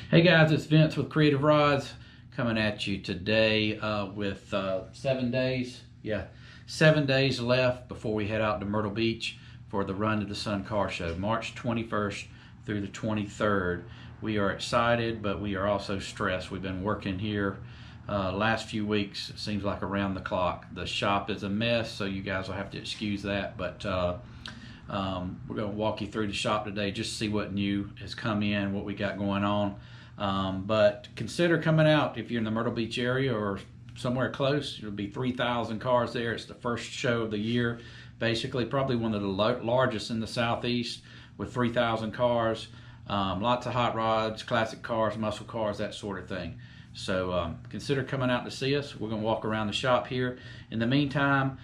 Hey guys, it's Vince with Creative Rods coming at you today with 7 days. 7 days left before we head out to Myrtle Beach for the Run to the Sun car show, March 21st through the 23rd. We are excited, but we are also stressed. We've been working here last few weeks. It seems like around the clock. The shop is a mess, so you guys will have to excuse that, but we're going to walk you through the shop today just to see what new has come in, what we got going on. But consider coming out if you're in the Myrtle Beach area or somewhere close. There'll be 3,000 cars there. It's the first show of the year, basically probably one of the largest in the Southeast with 3,000 cars. Lots of hot rods, classic cars, muscle cars, that sort of thing. So consider coming out to see us. We're going to walk around the shop here. In the meantime,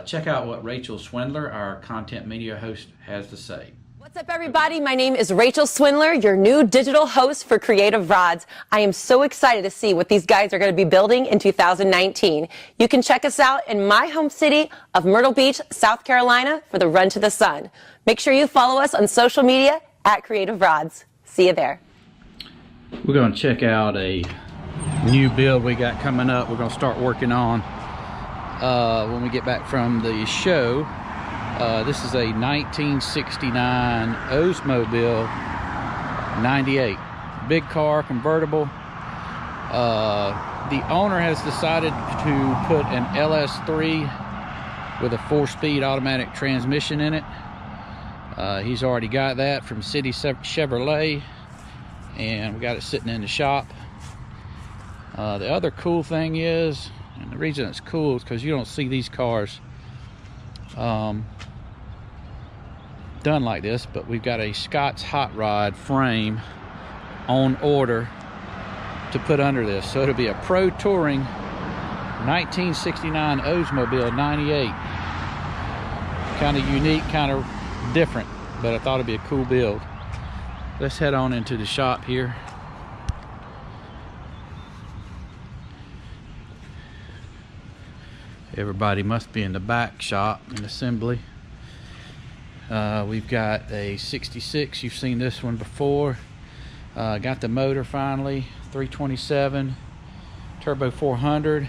check out what Rachel Swindler, our content media host, has to say. What's up, everybody? My name is Rachel Swindler, your new digital host for Creative Rods. I am so excited to see what these guys are going to be building in 2019. You can check us out in my home city of Myrtle Beach, South Carolina for the Run to the Sun. Make sure you follow us on social media at Creative Rods. See you there. We're going to check out a new build we got coming up. We're going to start working on when we get back from the show. This is a 1969 Oldsmobile 98. Big car, convertible. The owner has decided to put an LS3 with a 4-speed automatic transmission in it. He's already got that from City Chevrolet, and we got it sitting in the shop. The other cool thing is, and the reason it's cool is because you don't see these cars done like this, but we've got a Scott's hot rod frame on order to put under this. So it'll be a Pro Touring 1969 Oldsmobile 98. Kind of unique, kind of different, but I thought it'd be a cool build. Let's head on into the shop here. Everybody must be in the back shop in assembly. We've got a 66. You've seen this one before. Got the motor finally. 327 turbo 400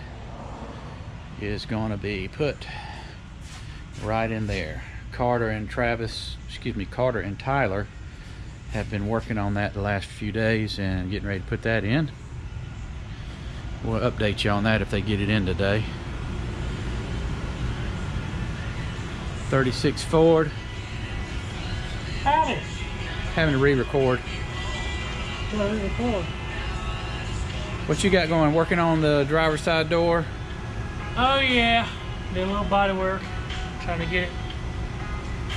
is going to be put right in there. Carter and Tyler have been working on that the last few days and getting ready to put that in. We'll update you on that if they get it in today. 36 Ford. Howdy. Having to re-record. What you got going? Working on the driver's side door? Oh yeah, did a little body work. Trying to get it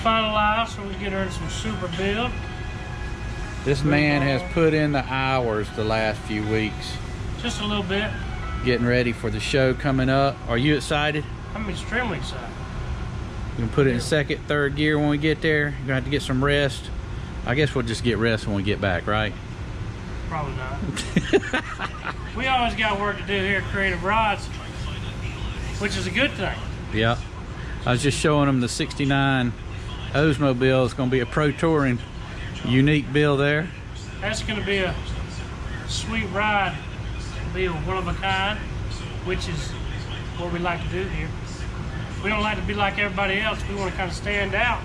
finalized so we can get her in some super build. This man has put in the hours the last few weeks. Just a little bit. Getting ready for the show coming up. Are you excited? I'm extremely excited. You can put it in second, third gear when we get there. You're gonna have to get some rest. I guess we'll just get rest when we get back, right? Probably not. We always got work to do here at Creative Rods, which is a good thing. Yeah. I was just showing them the 69 Oldsmobile. It's gonna be a Pro Touring unique build there. That's going to be a sweet ride. It'll be a one of a kind, which is what we like to do here. We don't like to be like everybody else. We want to kind of stand out,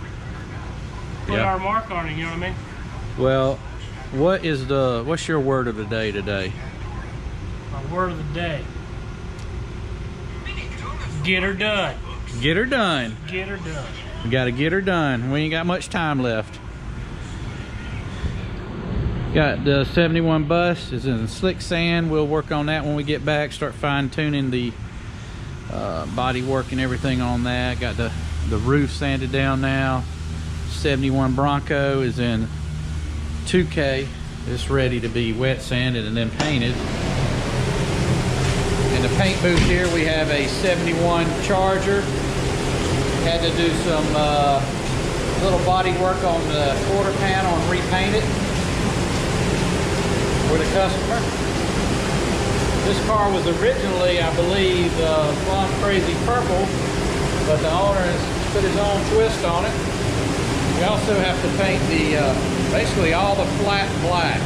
put our mark on it, you know what I mean? Well, what's your word of the day today? My word of the day. Get her done. Get her done. Get her done. We gotta get her done. We ain't got much time left. Got the 71 bus is in slick sand. We'll work on that when we get back. Start fine tuning the body work and everything on that. Got the roof sanded down now. 71 Bronco is in 2K. It's ready to be wet sanded and then painted. In the paint booth here we have a 71 Charger. Had to do some little body work on the quarter panel and repaint it for the customer. This car was originally, I believe, blonde crazy purple, but the owner has put his own twist on it. We also have to paint the basically all the flat black.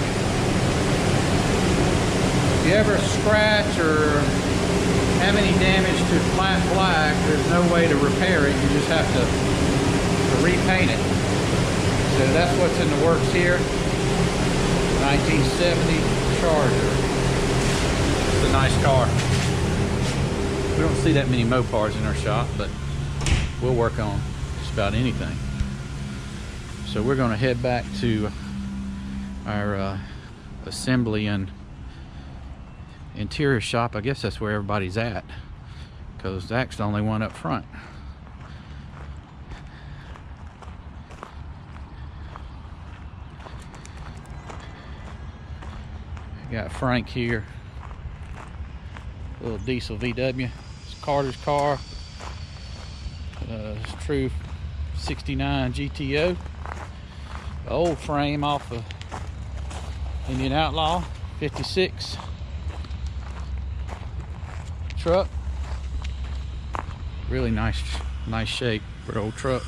If you ever scratch or have any damage to flat black, there's no way to repair it. You just have to repaint it. So that's what's in the works here. 1970 Charger. It's a nice car. We don't see that many Mopars in our shop, but we'll work on just about anything. So we're going to head back to our assembly and interior shop. I guess that's where everybody's at, because Zach's the only one up front. Got Frank here, little diesel VW. It's Carter's car. It's true 69 GTO. The old frame off of Indian Outlaw 56 truck. Really nice shape for an old truck.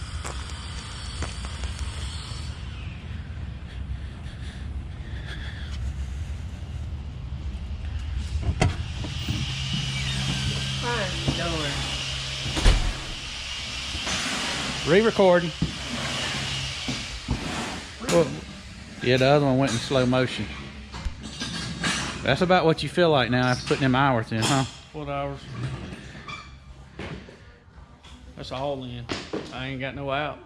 Re-recording. Well, yeah, the other one went in slow motion. That's about what you feel like now after putting them hours in, huh? What hours? That's all in. I ain't got no out.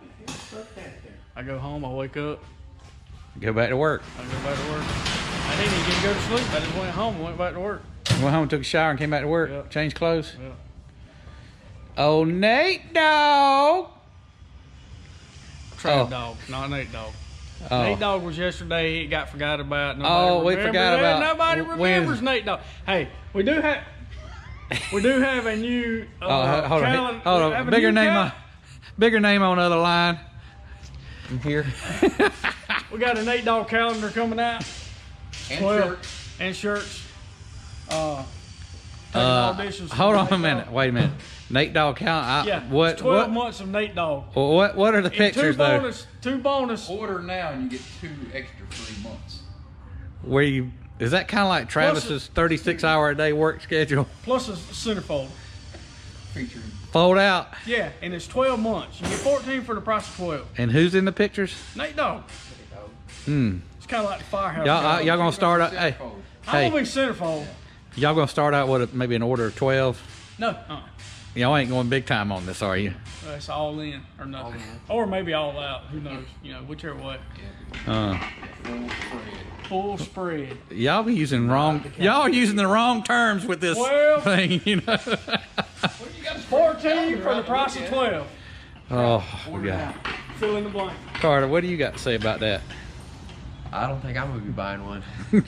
I go home, I wake up. Go back to work. I go back to work. I didn't even get to go to sleep. I just went home and went back to work. Went home, took a shower, and came back to work. Yep. Changed clothes. Yep. Oh, Nate Dog. Trap Dog, not Nate Dog. Oh. Nate Dog was yesterday. It got forgot about. Oh, we forgot about. Nobody remembers Nate Dog. Hey, we do have a new hold calendar. on. Hold on. Bigger name on the other line. I'm here. We got a Nate Dog calendar coming out. And shirts. Hold on a minute. Wait a minute. Nate Dog count. Yeah. 12 months of Nate Dog. What are the pictures though? Two bonus. Order now and you get 2 extra free months. Where you? Is that kind of like Travis's 36-hour-a-day work schedule? Plus a centerfold. Featuring. Fold out. Yeah, and it's 12 months. You get 14 for the price of 12. And who's in the pictures? Nate Dog. Hmm. It's kind of like the firehouse. Y'all gonna start out? Hey, I'm gonna be centerfold. Y'all gonna start out with maybe an order of 12? No. Y'all ain't going big time on this, are you? It's all in or nothing, or maybe all out. Who knows? You know, whichever way. Full spread. Y'all be using wrong. Y'all are using the wrong terms with this thing, you know. 14 for the price of 12. Oh, yeah. Fill in the blank. Carter, what do you got to say about that? I don't think I'm gonna be buying one. Yeah,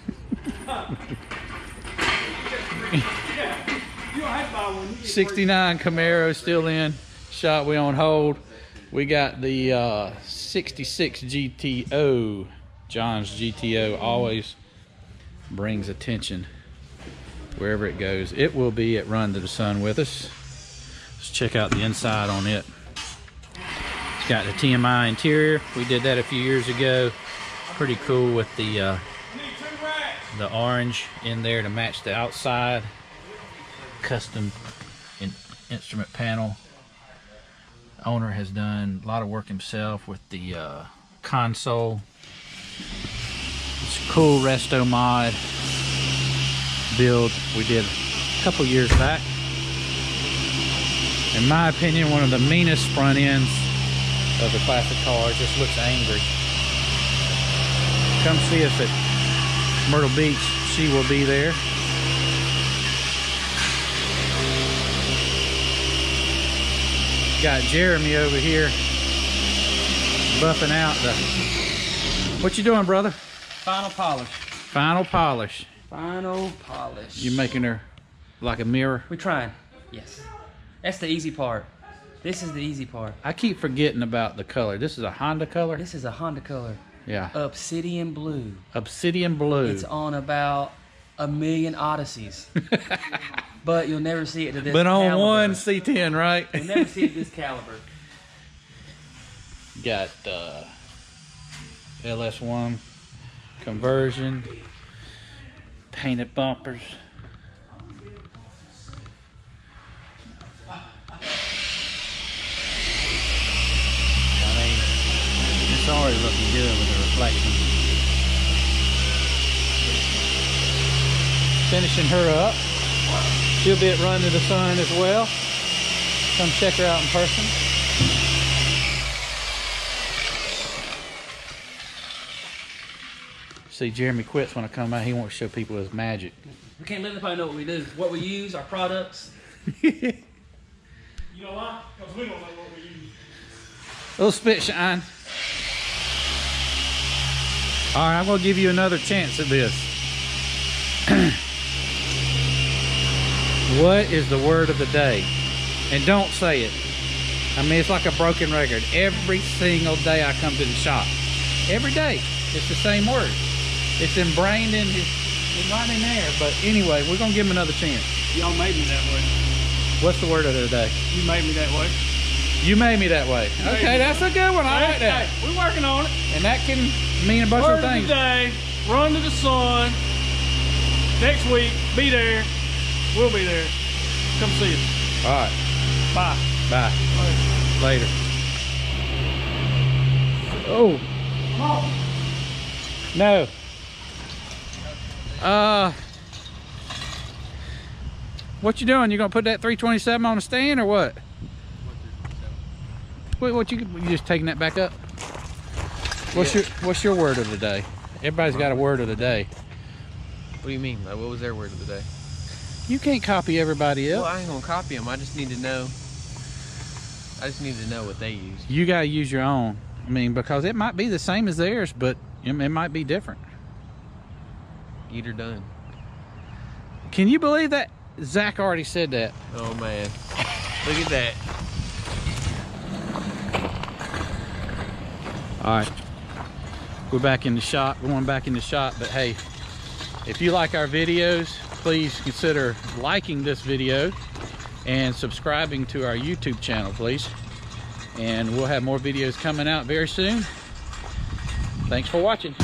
you don't have to buy one. 69 Camaro still in shop. We on hold. We got the 66 GTO. John's GTO always brings attention wherever it goes. It will be at Run to the Sun with us. Let's check out the inside on it. It's got the TMI interior. We did that a few years ago. Pretty cool with the orange in there to match the outside. Custom instrument panel. The owner has done a lot of work himself with the console. It's a cool resto mod build we did a couple years back. In my opinion, one of the meanest front ends of the classic cars. Just looks angry. Come see us at Myrtle Beach. She will be there. Got Jeremy over here buffing out the... What you doing, brother? Final polish. Final polish. Final polish. You making her like a mirror? We trying. Yes. That's the easy part. This is the easy part. I keep forgetting about the color. This is a Honda color? This is a Honda color. Yeah. Obsidian blue. Obsidian blue. It's on about 1,000,000 Odysseys. But you'll never see it to this But on caliber. one C10, right? You'll never see it this caliber. Got LS1 conversion, painted bumpers. I mean, it's already looking good with the reflection. Finishing her up. She'll be at Run to the Sun as well. Come check her out in person. See, Jeremy quits when I come out. He wants to show people his magic. We can't let anybody know what we do, what we use, our products. You know why? Because we don't know what we use. Little spit shine. All right, I'm going to give you another chance at this. What is the word of the day? And don't say it. I mean, it's like a broken record. Every single day I come to the shop. Every day, it's the same word. It's ingrained in right in there. But anyway, we're going to give him another chance. Y'all made me that way. What's the word of the day? You made me that way. You made me that way. Okay, that's a good one. I like that. Hey, we're working on it. And that can mean a bunch Word of things. of the day, Run to the Sun. Next week, be there. We'll be there. Come see us. All right. Bye. Bye. Later. Later. Oh. No. What you doing? You gonna put that 327 on a stand or what? Wait, what you just taking that back up? What's your word of the day? Everybody's got a word of the day. What do you mean? Like, what was their word of the day? You can't copy everybody else. Well, I ain't gonna copy them. I just need to know. I just need to know what they use. You gotta use your own. I mean, because it might be the same as theirs, but it might be different. Eat or done. Can you believe that? Zach already said that. Oh man, look at that. All right, we're back in the shop. Going back in the shop, but hey, if you like our videos, please consider liking this video and subscribing to our YouTube channel, please. And we'll have more videos coming out very soon. Thanks for watching.